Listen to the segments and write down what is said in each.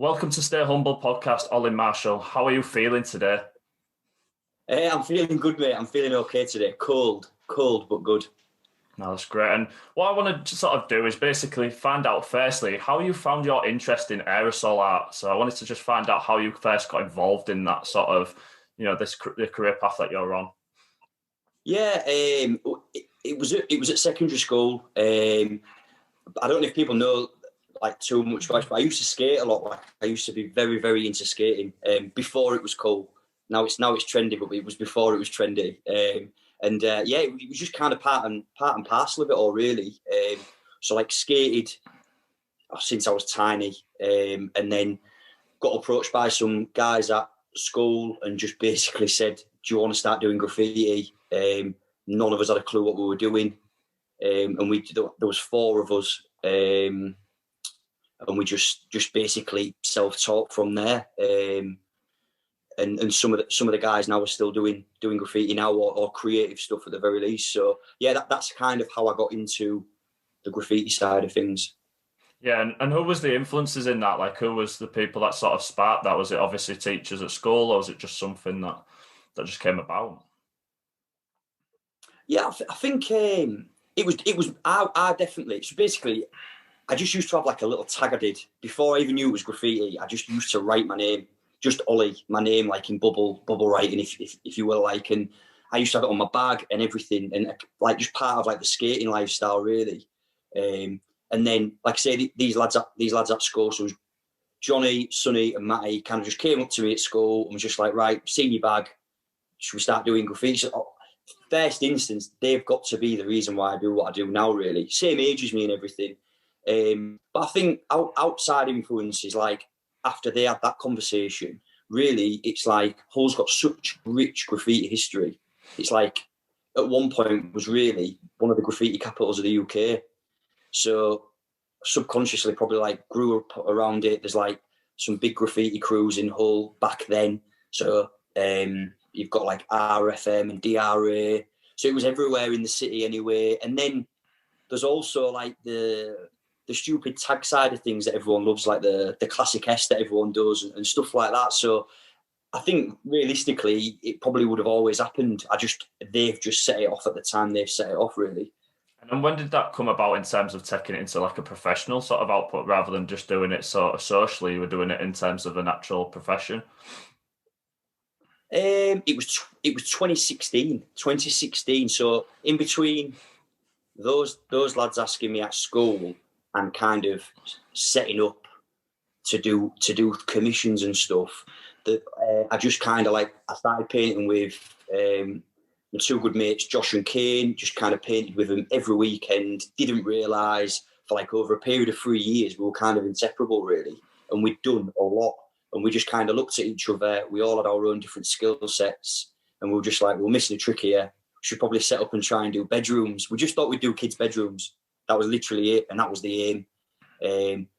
Welcome to Stay Humble podcast, Ollie Marshall. How are you feeling today? Hey, I'm feeling good, mate. I'm feeling okay today. Cold, but good. No, that's great. And what I want to sort of do is basically find out, firstly, how you found your interest in aerosol art. So I wanted to just find out how you first got involved in that sort of, the career path that you're on. Yeah, it was at secondary school. I don't know if people know like too much about it, but I used to skate a lot. Like I used to be very, very into skating before it was cool. Now it's trendy, but it was before it was trendy. It was just kind of part and parcel of it all, really. So like skated since I was tiny, and then got approached by some guys at school and just basically said, "Do you want to start doing graffiti?" None of us had a clue what we were doing, and there was four of us. And we just basically self-taught from there. And some of the guys now are still doing graffiti now or creative stuff at the very least. So yeah, that's kind of how I got into the graffiti side of things. Yeah, and who was the influences in that? Like, who was the people that sort of sparked that? Was it obviously teachers at school, or was it just something that just came about? Yeah, I think it was. I definitely. So basically, I just used to have like a little tag I did before I even knew it was graffiti. I just used to write my name, just Ollie, my name, like in bubble writing, if you will, like. And I used to have it on my bag and everything, and like just part of like the skating lifestyle, really. And then, like I say, these lads at school, so it was Johnny, Sonny, and Matty, kind of just came up to me at school and was just like, right, seen your bag, should we start doing graffiti? So, first instance, they've got to be the reason why I do what I do now, really. Same age as me and everything. But I think outside influences, like after they had that conversation, really, it's like Hull's got such rich graffiti history. It's like at one point was really one of the graffiti capitals of the UK. So subconsciously, probably like grew up around it. There's like some big graffiti crews in Hull back then. So you've got like RFM and DRA. So it was everywhere in the city anyway. And then there's also like the stupid tag side of things that everyone loves, like the classic S that everyone does and stuff like that. So I think realistically, it probably would have always happened. They've just set it off at the time they've set it off, really. And then when did that come about in terms of taking it into like a professional sort of output rather than just doing it sort of socially? You were doing it in terms of an actual profession? It was 2016. 2016. So in between those lads asking me at school and kind of setting up to do commissions and stuff, that I just kind of like I started painting with my two good mates, Josh and Kane. Just kind of painted with them every weekend. Didn't realise for like over a period of 3 years we were kind of inseparable, really, and we'd done a lot. And we just kind of looked at each other. We all had our own different skill sets, and we were just like, we're missing a trick here. We should probably set up and try and do bedrooms. We just thought we'd do kids' bedrooms. That was literally it, and that was the aim.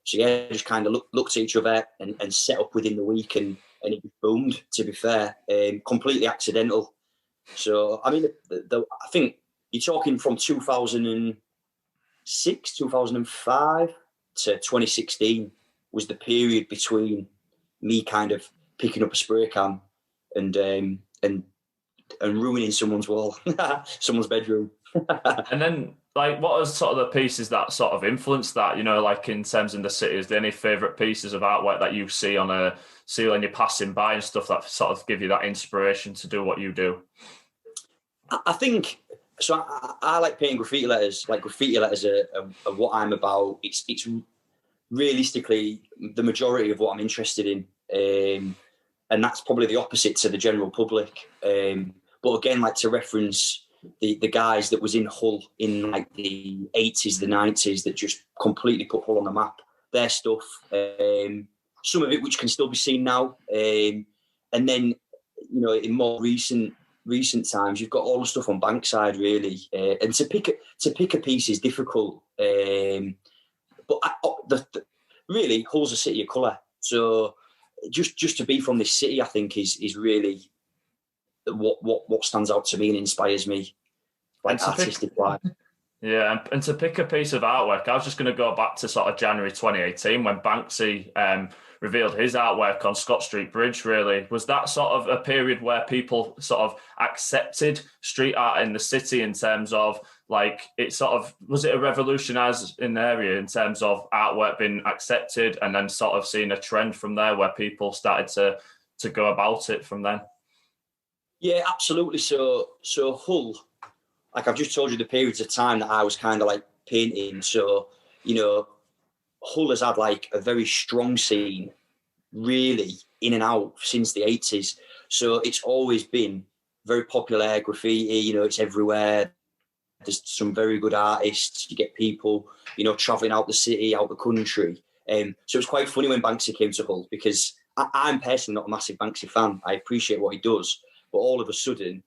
So yeah, just kind of looked at each other and set up within the week, and it boomed. To be fair, completely accidental. So I mean, I think you're talking from 2006, 2005 to 2016 was the period between me kind of picking up a spray can and ruining someone's wall, someone's bedroom. And then, like, what are sort of the pieces that sort of influence that? You know, like in terms in the city, is there any favourite pieces of artwork that you see on a ceiling you're passing by and stuff that sort of give you that inspiration to do what you do? I think so. I like painting graffiti letters. Like graffiti letters are what I'm about. It's realistically the majority of what I'm interested in, and that's probably the opposite to the general public. But again, like to reference the guys that was in Hull in like the 80s, the 90s, that just completely put Hull on the map. Their stuff, some of it which can still be seen now, and then in more recent times, you've got all the stuff on Bankside, really, and to pick a piece is difficult. But really, Hull's a city of colour. So just to be from this city, I think is really what stands out to me and inspires me, like artistic wise. Yeah, and to pick a piece of artwork, I was just going to go back to sort of January 2018 when Banksy revealed his artwork on Scott Street Bridge, really. Was that sort of a period where people sort of accepted street art in the city in terms of, like, it sort of, was it a revolutionised in the area in terms of artwork being accepted and then sort of seeing a trend from there where people started to go about it from then? Yeah, absolutely. So Hull, like I've just told you the periods of time that I was kind of like painting. So, you know, Hull has had like a very strong scene, really in and out since the 80s. So it's always been very popular graffiti, you know, it's everywhere. There's some very good artists. You get people, you know, traveling out the city, out the country. So it was quite funny when Banksy came to Hull because I'm personally not a massive Banksy fan. I appreciate what he does. But all of a sudden,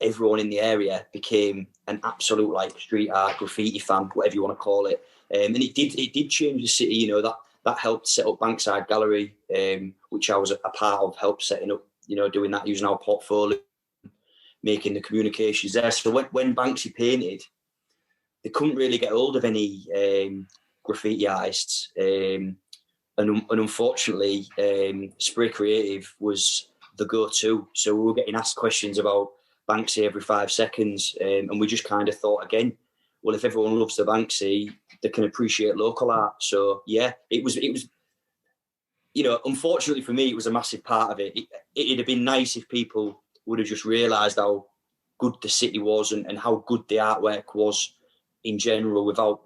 everyone in the area became an absolute like street art graffiti fan, whatever you want to call it. And it did change the city. You know, that helped set up Bankside Gallery, which I was a part of, helped setting up. You know, doing that using our portfolio, making the communications there. So when Banksy painted, they couldn't really get hold of any graffiti artists, and unfortunately, Spray Creative was the go-to. So we were getting asked questions about Banksy every 5 seconds, and we just kind of thought again, well, if everyone loves the Banksy, they can appreciate local art. So yeah, it was. You know, unfortunately for me, it was a massive part of it. It'd have been nice if people would have just realised how good the city was and how good the artwork was in general without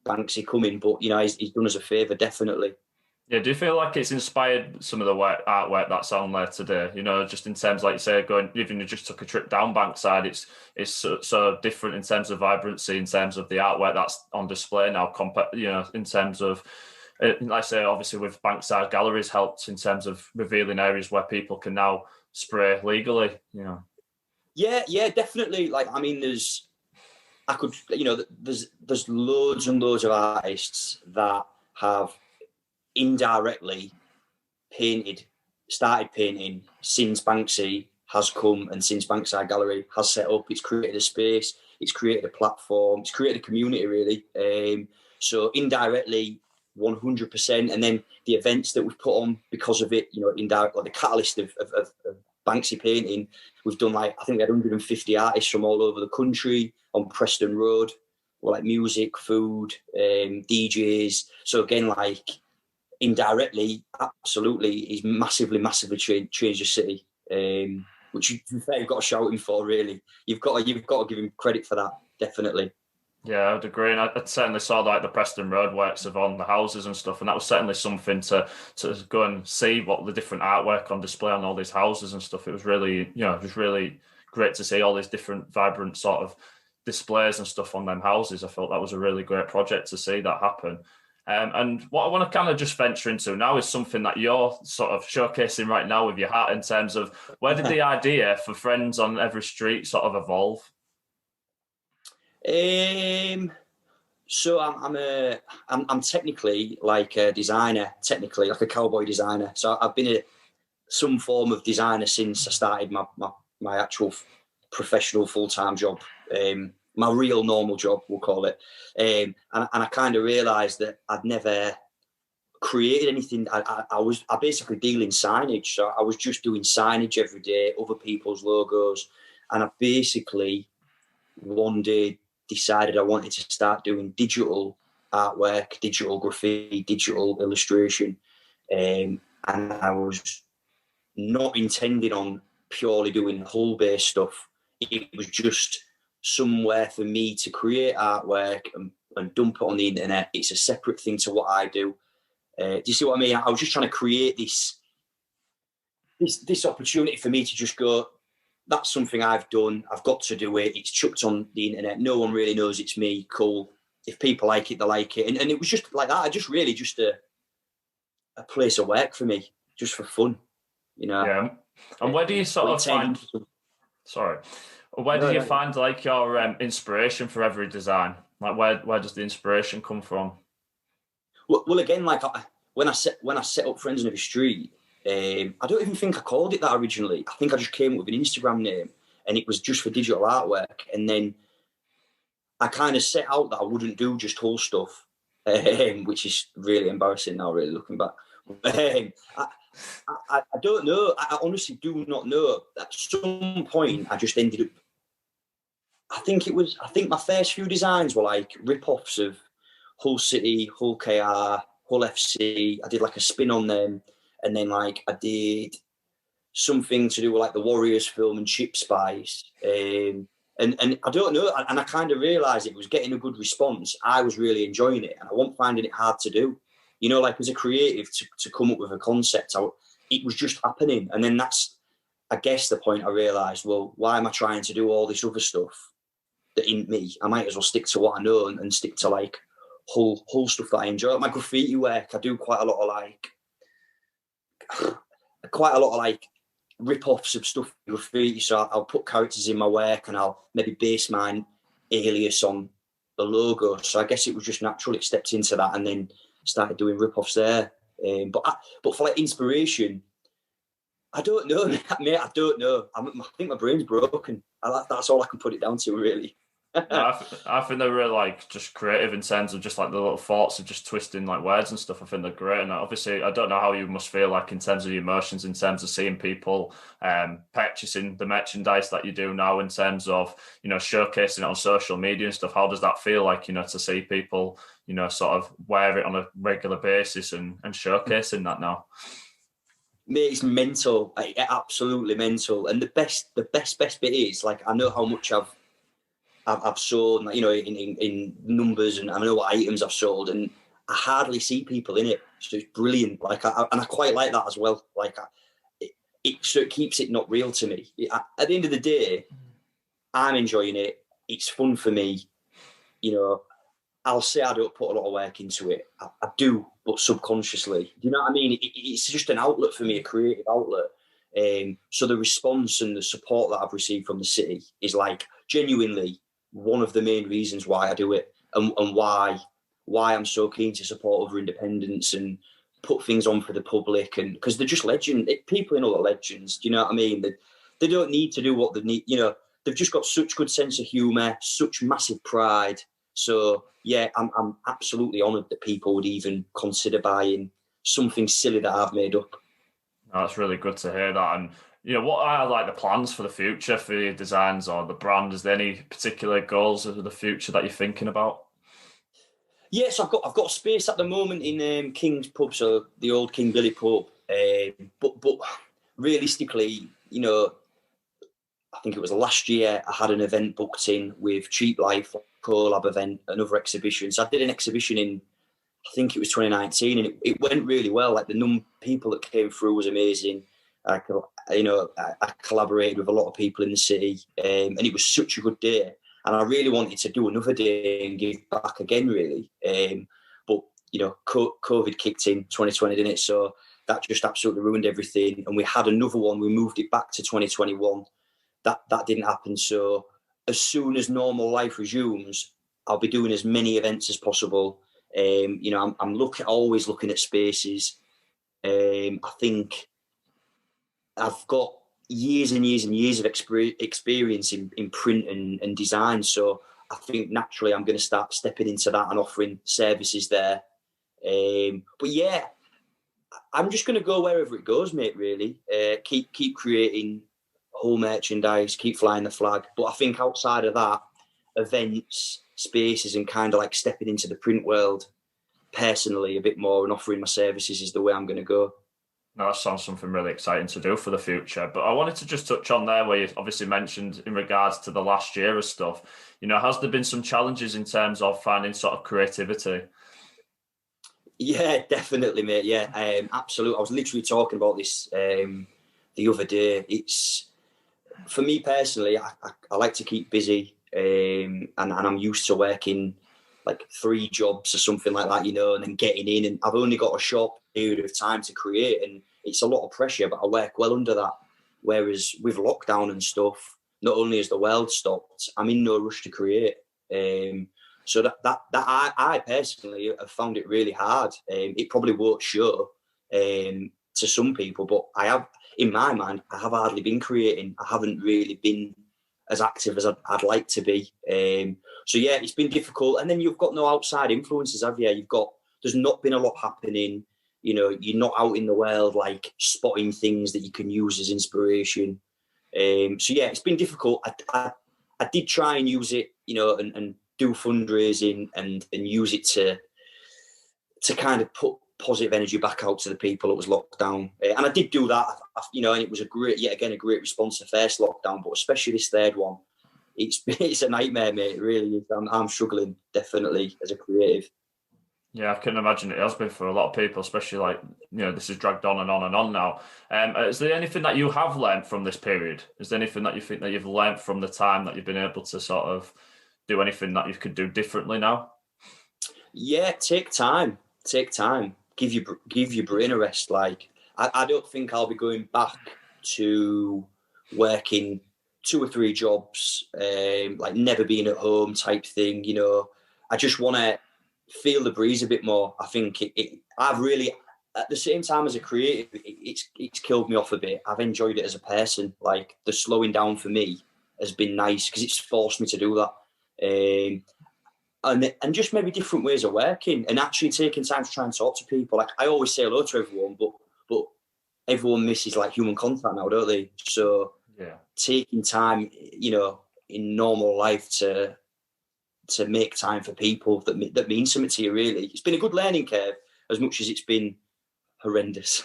Banksy coming. But, you know, he's done us a favour, definitely. Yeah, do you feel like it's inspired some of the artwork that's on there today? You know, just in terms, like you say, going, even you just took a trip down Bankside, it's so different in terms of vibrancy, in terms of the artwork that's on display now, you know, in terms of, like I say, obviously with Bankside Galleries helped in terms of revealing areas where people can now spray legally, you know. Yeah, definitely. Like, I mean, there's loads and loads of artists that have indirectly started painting since Banksy has come and since Bankside Gallery has set up. It's created a space, it's created a platform, it's created a community, really. So indirectly, 100%. And then the events that we've put on because of it, you know, indirect, like the catalyst of Banksy painting, we've done like, I think we had 150 artists from all over the country on Preston Road, or like music, food, DJs. So again, like indirectly, absolutely, he's massively changed the city. Which you've got to shout him for, really. You've got to give him credit for that, definitely. Yeah, I'd agree. And I certainly saw like the Preston roadworks of on the houses and stuff, and that was certainly something to go and see what the different artwork on display on all these houses and stuff. It was really, you know, it was really great to see all these different vibrant sort of displays and stuff on them houses. I felt that was a really great project to see that happen. And what I want to kind of just venture into now is something that you're sort of showcasing right now with your hat in terms of where did the idea for Friends on Every Street sort of evolve? So I'm technically like a designer, technically like a cowboy designer. So I've been some form of designer since I started my actual professional full-time job. My real normal job, we'll call it. And I kind of realised that I'd never created anything. I basically deal in signage. So I was just doing signage every day, other people's logos. And I basically one day decided I wanted to start doing digital artwork, digital graffiti, digital illustration. And I was not intending on purely doing Hull-based stuff. It was just somewhere for me to create artwork and dump it on the internet. It's a separate thing to what I do. Do you see what I mean? I was just trying to create this opportunity for me to just go, that's something I've done. I've got to do it. It's chucked on the internet. No one really knows it's me. Cool. If people like it, they like it. And it was just like that. I just really just a place of work for me, just for fun, you know. Yeah. And where do you sort of find... Sorry. Where do you find like your inspiration for every design? Like where does the inspiration come from? Well, again, like when I set up Friends on Every Street, I don't even think I called it that originally. I think I just came up with an Instagram name, and it was just for digital artwork. And then I kind of set out that I wouldn't do just Hull stuff, which is really embarrassing now, really looking back. I don't know. I honestly do not know. At some point, I just ended up. I think my first few designs were like rip-offs of Hull City, Hull KR, Hull FC. I did like a spin on them, and then like I did something to do with like the Warriors film and Chip Spice. And I don't know, and I kind of realised it was getting a good response. I was really enjoying it, and I wasn't finding it hard to do. You know, like as a creative, to come up with a concept, it was just happening. And then that's, I guess, the point I realised, well, why am I trying to do all this other stuff that ain't me? I might as well stick to what I know and stick to like whole stuff that I enjoy. Like my graffiti work, I do quite a lot of like rip-offs of stuff in graffiti. So I'll put characters in my work and I'll maybe base mine alias on the logo. So I guess it was just natural. It stepped into that and then started doing rip-offs there. But for like inspiration, I don't know, mate. I don't know. I think my brain's broken. That's all I can put it down to, really. No, I think they're really like just creative in terms of just like the little thoughts of just twisting like words and stuff. I think they're great, and obviously I don't know how you must feel like in terms of your emotions, in terms of seeing people purchasing the merchandise that you do now, in terms of, you know, showcasing it on social media and stuff. How does that feel like, you know, to see people, you know, sort of wear it on a regular basis and showcasing that now? Mate, it's mental, absolutely mental. And the best bit is, like, I know how much I've sold, you know, in numbers, and I know what items I've sold, and I hardly see people in it. So it's brilliant. Like, and I quite like that as well. Like, so it keeps it not real to me. At the end of the day, I'm enjoying it. It's fun for me. You know, I'll say I don't put a lot of work into it. I do, but subconsciously. Do you know what I mean? It's just an outlet for me, a creative outlet. So the response and the support that I've received from the city is like genuinely one of the main reasons why I do it, and why I'm so keen to support other independents and put things on for the public, and because they're just people in other legends. Do you know what I mean? They don't need to do what they need. You know, they've just got such good sense of humour, such massive pride. So yeah, I'm absolutely honoured that people would even consider buying something silly that I've made up. No, that's really good to hear that. And, you know, what are like the plans for the future for your designs or the brand? Is there any particular goals of the future that you're thinking about? Yes, I've got a space at the moment in King's Pub, so the old King Billy pub. But realistically, you know, I think it was last year I had an event booked in with Cheap Life, collab event, another exhibition. So I did an exhibition in, I think it was 2019, and it went really well. Like the people that came through was amazing. I collaborated with a lot of people in the city, and it was such a good day. And I really wanted to do another day and give back again, really. But you know, COVID kicked in 2020, didn't it? So that just absolutely ruined everything. And we had another one. We moved it back to 2021. That didn't happen. So as soon as normal life resumes, I'll be doing as many events as possible. You know, I'm always looking at spaces. I think I've got years and years and years of experience in print and design. So I think naturally I'm going to start stepping into that and offering services there. But yeah, I'm just going to go wherever it goes, mate, really. Keep creating whole merchandise, keep flying the flag. But I think outside of that, events, spaces, and kind of like stepping into the print world personally a bit more and offering my services is the way I'm going to go. No, that sounds something really exciting to do for the future. But I wanted to just touch on there where you obviously mentioned in regards to the last year of stuff. You know, has there been some challenges in terms of finding sort of creativity? Yeah, definitely, mate. Yeah, absolutely. I was literally talking about this the other day. It's, for me personally, I like to keep busy, and I'm used to working like 3 jobs or something like that, you know, and then getting in. And I've only got a short period of time to create, and it's a lot of pressure, but I work well under that. Whereas with lockdown and stuff, not only has the world stopped, I'm in no rush to create. So that I personally have found it really hard. It probably won't show to some people, but I have, in my mind, I have hardly been creating. I haven't really been as active as I'd like to be. So yeah, it's been difficult. And then you've got no outside influences, have you? There's not been a lot happening. You know, you're not out in the world like spotting things that you can use as inspiration. So yeah, it's been difficult. I did try and use it, you know, and do fundraising and use it to kind of put positive energy back out to the people that was locked down. And I did do that, you know, and it was a great response to the first lockdown, but especially this third one. It's a nightmare, mate. It really is. I'm struggling, definitely, as a creative. Yeah, I can imagine it has been for a lot of people, especially like, you know, this has dragged on and on and on now. Is there anything that you have learned from this period? Is there anything that you think that you've learned from the time that you've been able to sort of do anything that you could do differently now? Yeah, take time. Give your brain a rest. Like, I don't think I'll be going back to working 2 or 3 jobs, like never being at home type thing. You know, I just want to feel the breeze a bit more. I think I've really, at the same time as a creative, it's killed me off a bit. I've enjoyed it as a person. Like, the slowing down for me has been nice because it's forced me to do that. And just maybe different ways of working and actually taking time to try and talk to people. Like, I always say hello to everyone, but everyone misses like human contact now, don't they? So yeah, taking time, you know, in normal life to make time for people that mean something to you, really. It's been a good learning curve as much as it's been horrendous.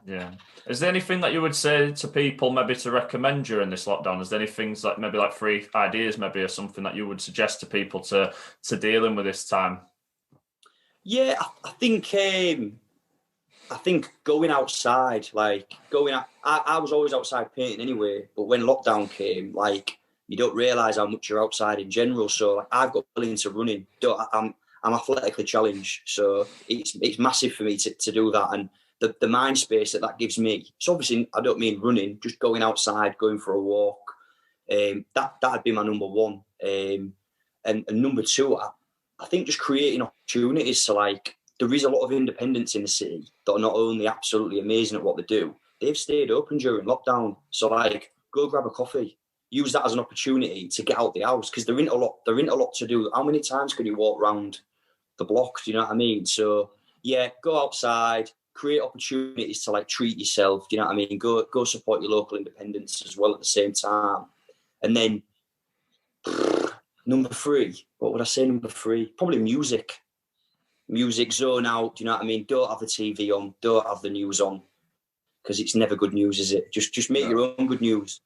yeah. Is there anything that you would say to people maybe to recommend during this lockdown? Is there any things like maybe like free ideas maybe or something that you would suggest to people to dealing with this time? Yeah, I think going outside, like going out, I was always outside painting anyway, but when lockdown came, like, you don't realise how much you're outside in general. So like, I've got well into running. I'm athletically challenged, so it's massive for me to do that. And the mind space that gives me. So obviously, I don't mean running, just going outside, going for a walk. That'd be my number one. And number two, I think just creating opportunities. So like, there is a lot of independents in the city that are not only absolutely amazing at what they do, they've stayed open during lockdown. So like, go grab a coffee. Use that as an opportunity to get out the house because there ain't a lot to do. How many times can you walk around the block? Do you know what I mean? So yeah, go outside, create opportunities to like treat yourself. Do you know what I mean? Go support your local independents as well at the same time. And then number 3, what would I say? Number 3, probably music. Music, zone out. Do you know what I mean? Don't have the TV on. Don't have the news on because it's never good news, is it? Just make your own good news.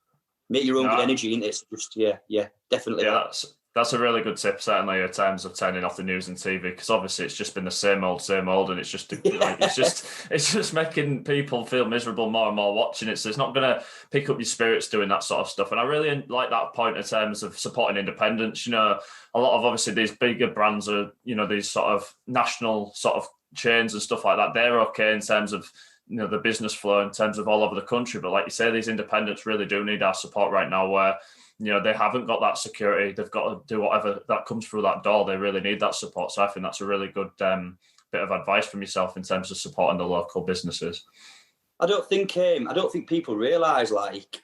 Make your own good energy in it. So just yeah, definitely. Yeah, that's a really good tip. Certainly, in terms of turning off the news and TV, because obviously it's just been the same old, and it's just like it's just making people feel miserable more and more watching it. So it's not going to pick up your spirits doing that sort of stuff. And I really like that point in terms of supporting independence. You know, a lot of obviously these bigger brands are, you know, these sort of national sort of chains and stuff like that. They're okay in terms of, you know, the business flow in terms of all over the country. But like you say, these independents really do need our support right now where, you know, they haven't got that security. They've got to do whatever that comes through that door. They really need that support. So I think that's a really good bit of advice from yourself in terms of supporting the local businesses. I don't think people realise like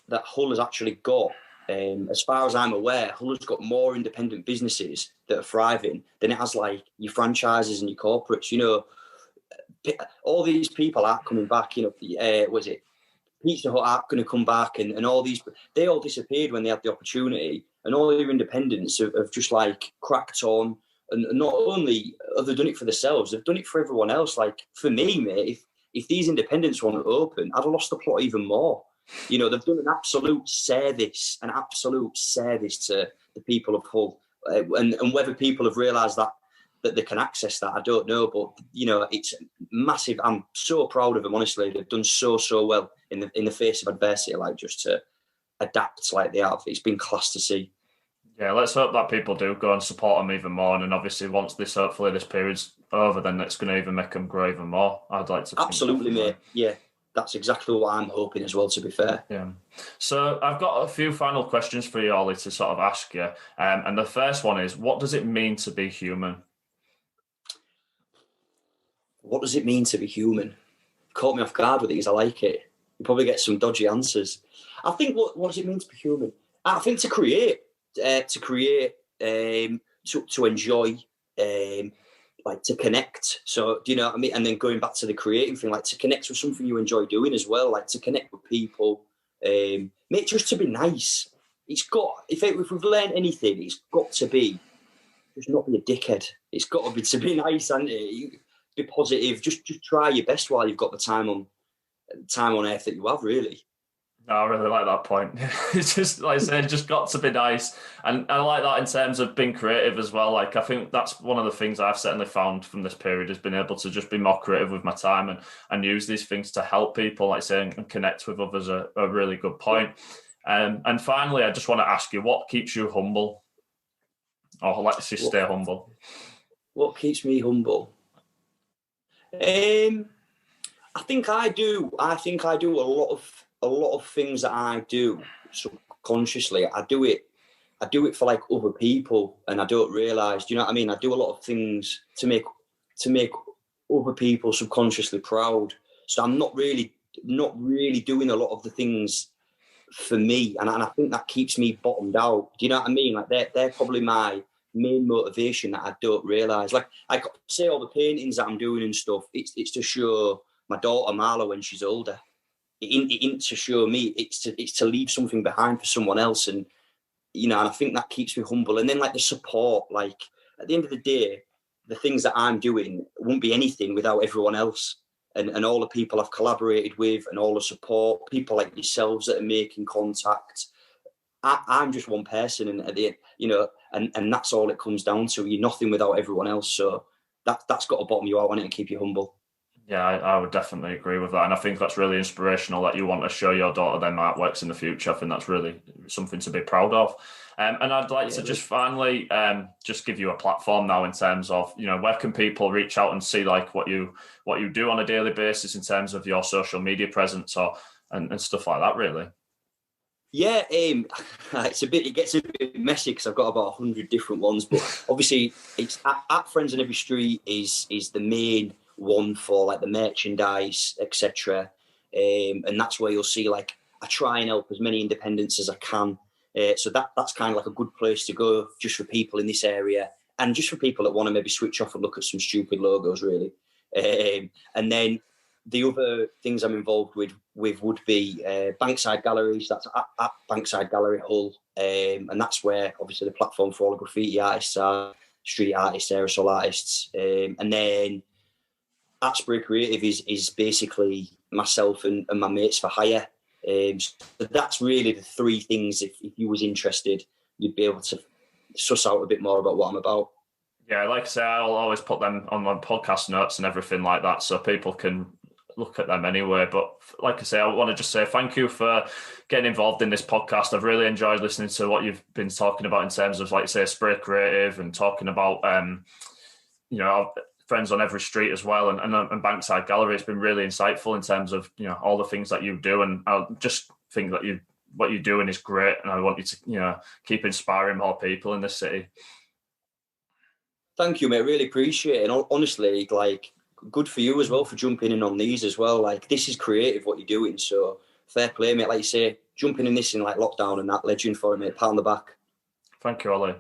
that Hull has actually got, as far as I'm aware, Hull has got more independent businesses that are thriving than it has like your franchises and your corporates. You know, all these people aren't coming back. You know, was it Pizza Hut aren't going to come back, and all these, they all disappeared when they had the opportunity, and all your independents have just like cracked on, and not only have they done it for themselves, they've done it for everyone else. Like for me, mate, if these independents weren't open, I'd have lost the plot even more. You know, they've done an absolute service to the people of Hull, and whether people have realised that they can access that, I don't know, but you know, it's massive. I'm so proud of them, honestly. They've done so well in the face of adversity, like just to adapt like they have. It's been class to see. Yeah, let's hope that people do go and support them even more. And obviously, once hopefully this period's over, then it's going to even make them grow even more. I'd like to absolutely, mate. Yeah, that's exactly what I'm hoping as well, to be fair. Yeah. So I've got a few final questions for you, Ollie, to sort of ask you. And the first one is, what does it mean to be human? What does it mean to be human? Caught me off guard with these. I like it. You probably get some dodgy answers. I think what does it mean to be human? I think to create, to enjoy, like to connect. So do you know what I mean? And then going back to the creating thing, like to connect with something you enjoy doing as well, like to connect with people, mate, just to be nice. It's got, if we've learned anything, it's got to be just not be a dickhead. It's got to be nice, and be positive. Just try your best while you've got the time on earth that you have, really. No, I really like that point. It's just like I said, just got to be nice, and I like that in terms of being creative as well. Like I think that's one of the things I've certainly found from this period has been able to just be more creative with my time and use these things to help people, like saying, and connect with others. A really good point. And finally, I just want to ask you, what keeps you humble, or let's just stay humble? What keeps me humble? I think I do a lot of things that I do subconsciously. I do it for like other people, and I don't realise. Do you know what I mean? I do a lot of things to make other people subconsciously proud. So I'm not really doing a lot of the things for me, and I think that keeps me bottomed out. Do you know what I mean? Like they're probably my main motivation that I don't realise. Like I say, all the paintings that I'm doing and stuff, it's to show my daughter Marla when she's older. It ain't to show me. It's to leave something behind for someone else, and and I think that keeps me humble. And then like the support, like at the end of the day, the things that I'm doing won't be anything without everyone else, and all the people I've collaborated with, and all the support, people like yourselves that are making contact. I'm just one person, and at the end, and that's all it comes down to. You're nothing without everyone else, so that's got to bottom you out on it and keep you humble. Yeah, I would definitely agree with that. And I think that's really inspirational that you want to show your daughter them artworks in the future. I think that's really something to be proud of. And I'd like to just finally just give you a platform now in terms of, where can people reach out and see like what you do on a daily basis in terms of your social media presence and stuff like that, really? Yeah, it gets a bit messy because I've got about 100 different ones, but obviously it's at Friends on Every Street is the main one for like the merchandise, etc. And that's where you'll see like I try and help as many independents as I can. So that's kind of like a good place to go just for people in this area, and just for people that want to maybe switch off and look at some stupid logos, really. And then the other things I'm involved with would be Bankside Galleries. That's at Bankside Gallery Hull, and that's where obviously the platform for all the graffiti artists are, street artists, aerosol artists, and then at Spray Creative is basically myself and my mates for hire. So that's really the three things. If you was interested, you'd be able to suss out a bit more about what I'm about. Yeah, like I say, I'll always put them on my podcast notes and everything like that, so people can look at them anyway. But like I say, I want to just say thank you for getting involved in this podcast. I've really enjoyed listening to what you've been talking about in terms of, like I say, Spray Creative, and talking about Friends on Every Street as well, and Bankside Gallery. It's been really insightful in terms of all the things that you do, and I just think that what you're doing is great, and I want you to keep inspiring more people in this city. Thank you, mate. Really appreciate it. And honestly, like, good for you as well for jumping in on these as well. Like, this is creative what you're doing, so fair play, mate. Like you say, jumping in this in like lockdown and that, legend for it, mate. Pat on the back. Thank you, Ollie.